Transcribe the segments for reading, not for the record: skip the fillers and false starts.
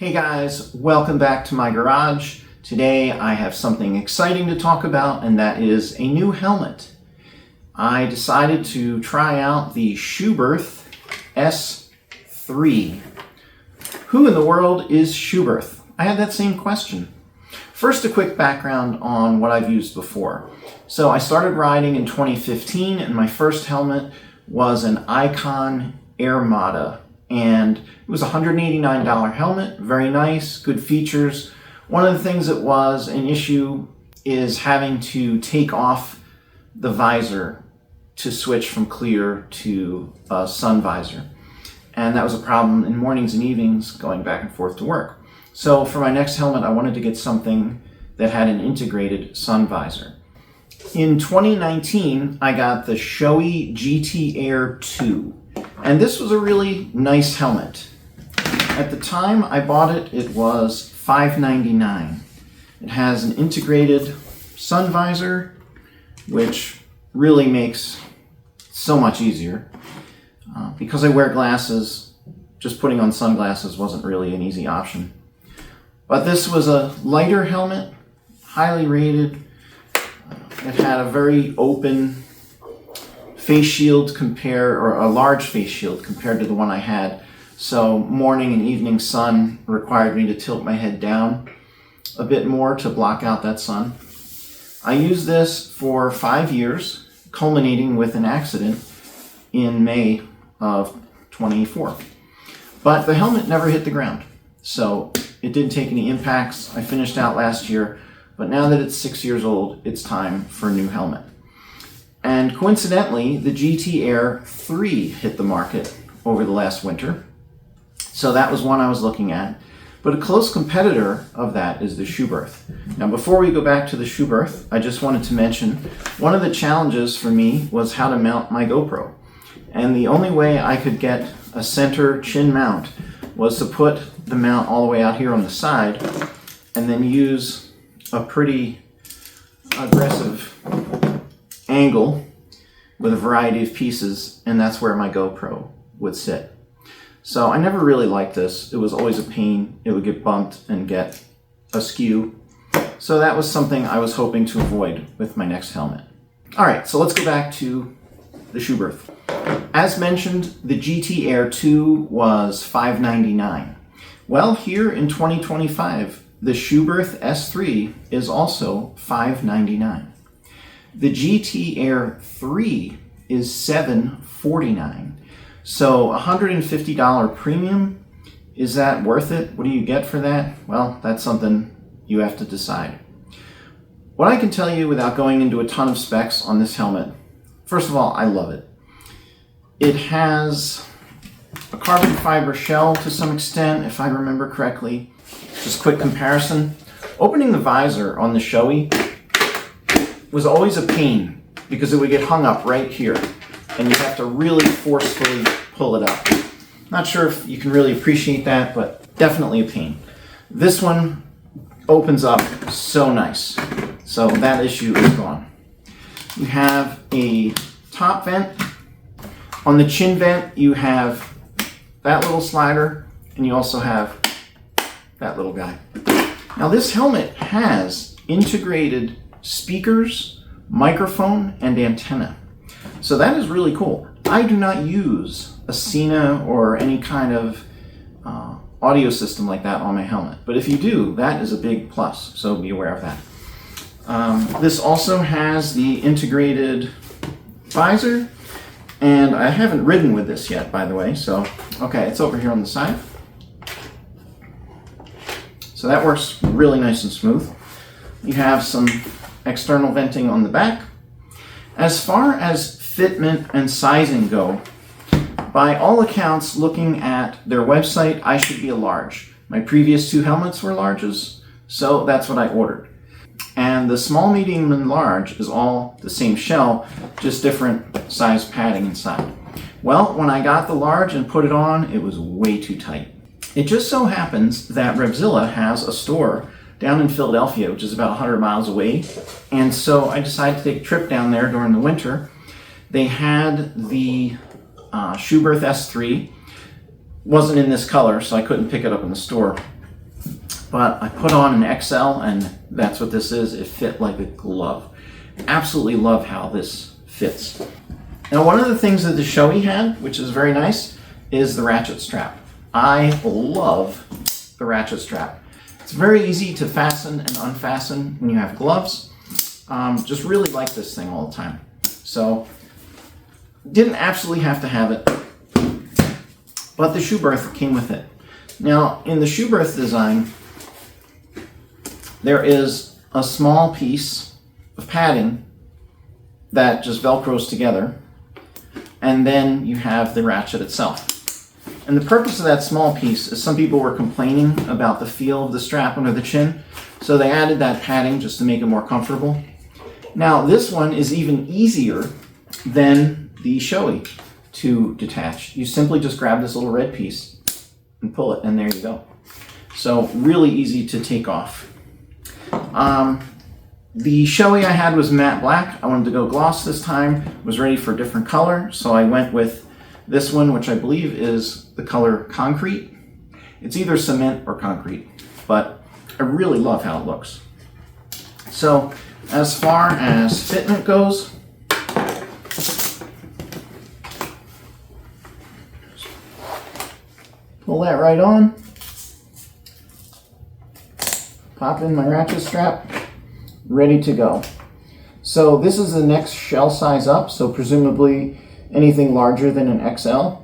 Hey guys, welcome back to my garage. Today I have something exciting to talk about, and that is a new helmet. I decided to try out the Schuberth S3. Who in the world is Schuberth? I had that same question. First, a quick background on what I've used before. So I started riding in 2015, and my first helmet was an Icon Armada. And it was a $189 helmet, very nice, good features. One of the things that was an issue is having to take off the visor to switch from clear to a sun visor. And that was a problem in mornings and evenings going back and forth to work. So for my next helmet, I wanted to get something that had an integrated sun visor. In 2019, I got the Shoei GT Air 2. And this was a really nice helmet. At the time I bought it, it was $5.99. It has an integrated sun visor, which really makes it so much easier. Because I wear glasses, just putting on sunglasses wasn't really an easy option. But this was a lighter helmet, highly rated. It had a very open face shield or a large face shield compared to the one I had. So morning and evening sun required me to tilt my head down a bit more to block out that sun. I used this for 5 years, culminating with an accident in May of 24. But the helmet never hit the ground, so it didn't take any impacts. I finished out last year, but now that it's 6 years old, it's time for a new helmet. And coincidentally, the GT Air 3 hit the market over the last winter. So that was one I was looking at. But a close competitor of that is the Schuberth. Now before we go back to the Schuberth, I just wanted to mention one of the challenges for me was how to mount my GoPro. And the only way I could get a center chin mount was to put the mount all the way out here on the side and then use a pretty aggressive angle with a variety of pieces, and that's where my GoPro would sit. So I never really liked this. It was always a pain. It would get bumped and get askew. So that was something I was hoping to avoid with my next helmet. All right, so let's go back to the Schuberth. As mentioned, the GT Air 2 was $5.99. Well, here in 2025, the Schuberth S3 is also $5.99. The GT Air 3 is $7.49. So $150 premium, is that worth it? What do you get for that? Well, that's something you have to decide. What I can tell you without going into a ton of specs on this helmet, first of all, I love it. It has a carbon fiber shell to some extent, if I remember correctly. Just quick comparison. Opening the visor on the Shoei was always a pain because it would get hung up right here and you have to really forcefully pull it up. Not sure if you can really appreciate that, but definitely a pain. This one opens up so nice, so that issue is gone. You have a top vent. On the chin vent you have that little slider, and you also have that little guy. Now this helmet has integrated speakers, microphone, and antenna. So that is really cool. I do not use a Sena or any kind of audio system like that on my helmet. But if you do, that is a big plus, so be aware of that. This also has the integrated visor, and I haven't ridden with this yet, by the way, so okay, it's over here on the side. So that works really nice and smooth. You have some external venting on the back. As far as fitment and sizing go, by all accounts, looking at their website, I should be a large. My previous two helmets were larges, so that's what I ordered. And the small, medium, and large is all the same shell, just different size padding inside. Well, when I got the large and put it on, it was way too tight. It just so happens that Revzilla has a store down in Philadelphia, which is about 100 miles away. And so I decided to take a trip down there during the winter. They had the Schuberth S3. Wasn't in this color, so I couldn't pick it up in the store. but I put on an XL, and that's what this is. It fit like a glove. Absolutely love how this fits. Now, one of the things that the Shoei had, which is very nice, is the ratchet strap. I love the ratchet strap. It's very easy to fasten and unfasten when you have gloves. Just really like this thing all the time. So, didn't absolutely have to have it, but the Schuberth came with it. Now, in the Schuberth design, there is a small piece of padding that just Velcros together, and then you have the ratchet itself. And the purpose of that small piece is some people were complaining about the feel of the strap under the chin, so they added that padding just to make it more comfortable. Now, this one is even easier than the Shoei to detach. You simply just grab this little red piece and pull it, and there you go. So really easy to take off. The Shoei I had was matte black. I wanted to go gloss this time. Was ready for a different color, so I went with this one, which I believe is the color concrete. It's either cement or concrete, but I really love how it looks. So as far as fitment goes, pull that right on, pop in my ratchet strap, ready to go. So this is the next shell size up, so presumably anything larger than an XL,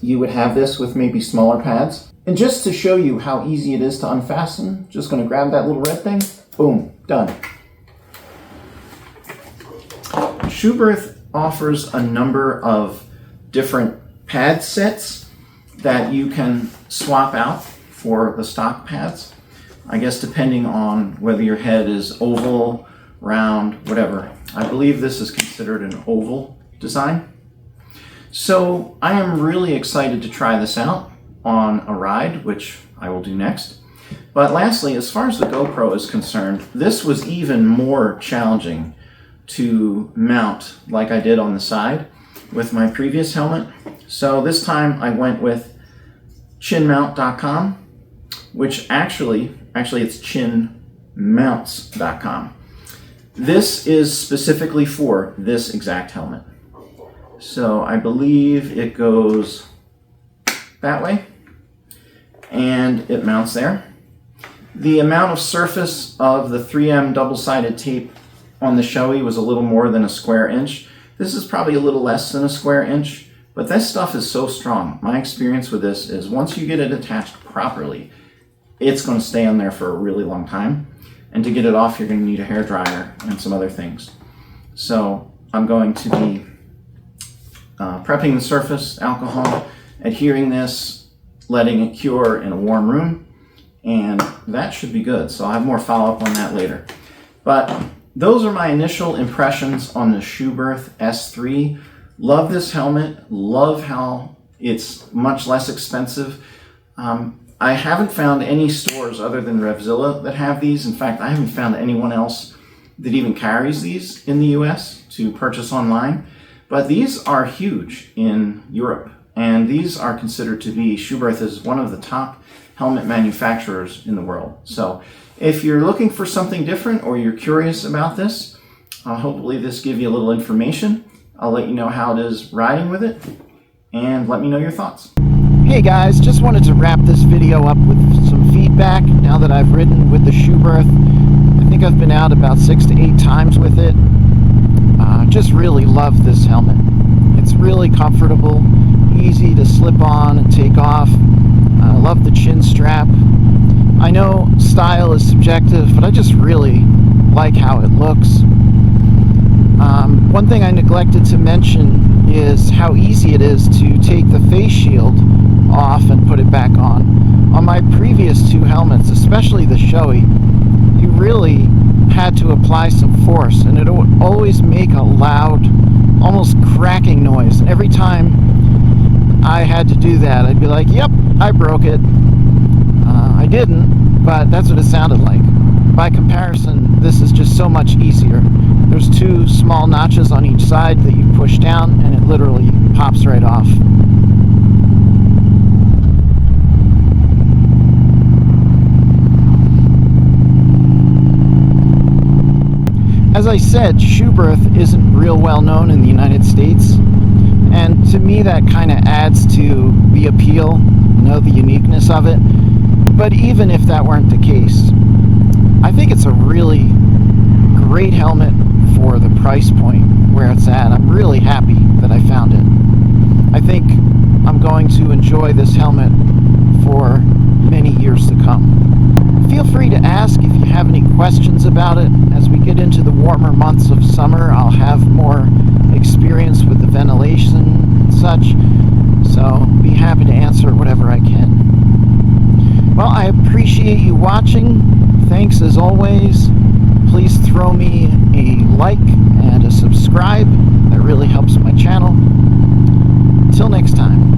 you would have this with maybe smaller pads. And just to show you how easy it is to unfasten, just going to grab that little red thing, boom, done. Schuberth offers a number of different pad sets that you can swap out for the stock pads. I guess depending on whether your head is oval, round, whatever. I believe this is considered an oval design. So I am really excited to try this out on a ride, which I will do next. But lastly, as far as the GoPro is concerned, this was even more challenging to mount like I did on the side with my previous helmet. So this time I went with chinmount.com, which actually it's chinmounts.com. This is specifically for this exact helmet. So I believe it goes that way, and it mounts there. The amount of surface of the 3M double-sided tape on the Shoei was a little more than a square inch. This is probably a little less than a square inch, but this stuff is so strong. My experience with this is once you get it attached properly, it's going to stay on there for a really long time. And to get it off, you're going to need a hairdryer and some other things. So I'm going to be prepping the surface, alcohol, adhering this, letting it cure in a warm room, and that should be good. So I'll have more follow-up on that later. But those are my initial impressions on the Schuberth S3. Love this helmet, love how it's much less expensive. I haven't found any stores other than Revzilla that have these. In fact, I haven't found anyone else that even carries these in the US to purchase online. But these are huge in Europe, and these are considered to be, Schuberth is one of the top helmet manufacturers in the world. So if you're looking for something different or you're curious about this, hopefully this gives you a little information. I'll let you know how it is riding with it, and let me know your thoughts. Hey guys, just wanted to wrap this video up with some feedback now that I've ridden with the Schuberth. I think I've been out about 6 to 8 times with it. Just really love this helmet. It's really comfortable, easy to slip on and take off. I love the chin strap. I know style is subjective, but I just really like how it looks. One thing I neglected to mention is how easy it is to take the face shield off and put it back on. On my previous 2 helmets, especially the Shoei, you really had to apply some force, and it would always make a loud, almost cracking noise. And every time I had to do that, I'd be like, yep, I broke it. I didn't, but that's what it sounded like. By comparison, this is just so much easier. There's 2 small notches on each side that you push down, and it literally pops right off. As I said, Schuberth isn't real well known in the United States, and to me that kind of adds to the appeal, the uniqueness of it. But even if that weren't the case, I think it's a really great helmet for the price point where it's at. I'm really happy that I found it. I think I'm going to enjoy this helmet for many years to come. Feel free to ask if you have any questions about it. As we get into the warmer months of summer, I'll have more experience with the ventilation and such, so be happy to answer whatever I can. Well, I appreciate you watching. Thanks as always. Please throw me a like and a subscribe. That really helps my channel. Till next time.